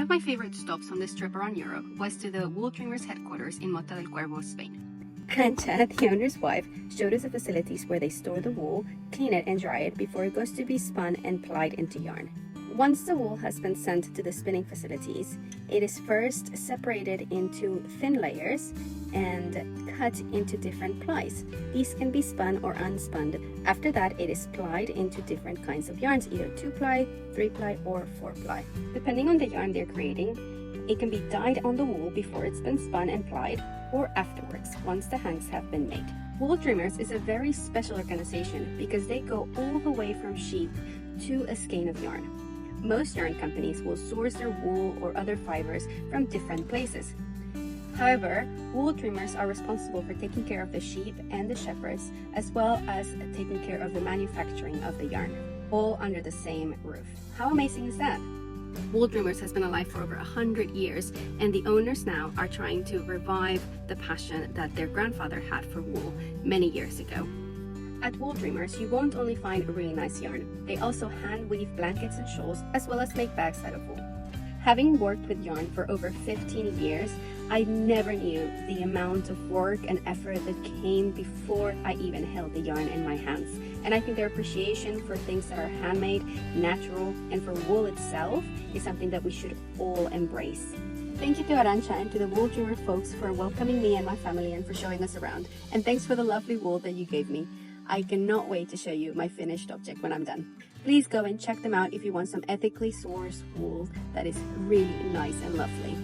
of my favorite stops on this trip around Europe was to the WoolDreamers Headquarters in Mota del Cuervo, Spain. Anja, the owner's wife, showed us the facilities where they store the wool, clean it and dry it before it goes to be spun and plied into yarn. Once the wool has been sent to the spinning facilities, it is first separated into thin layers and cut into different plies. These can be spun or unspun. After that, it is plied into different kinds of yarns, either 2-ply, 3-ply, or 4-ply. Depending on the yarn they're creating, it can be dyed on the wool before it's been spun and plied, or afterwards, once the hanks have been made. WoolDreamers is a very special organization because they go all the way from sheep to a skein of yarn. Most yarn companies will source their wool or other fibers from different places. However, WoolDreamers are responsible for taking care of the sheep and the shepherds, as well as taking care of the manufacturing of the yarn, all under the same roof. How amazing is that? WoolDreamers has been alive for over 100 years, and the owners now are trying to revive the passion that their grandfather had for wool many years ago. At WoolDreamers, you won't only find a really nice yarn, they also hand weave blankets and shawls, as well as make bags out of wool. Having worked with yarn for over 15 years, I never knew the amount of work and effort that came before I even held the yarn in my hands. And I think their appreciation for things that are handmade, natural, and for wool itself is something that we should all embrace. Thank you to Arantxa and to the WoolDreamer folks for welcoming me and my family and for showing us around. And thanks for the lovely wool that you gave me. I cannot wait to show you my finished object when I'm done. Please go and check them out if you want some ethically sourced wool that is really nice and lovely.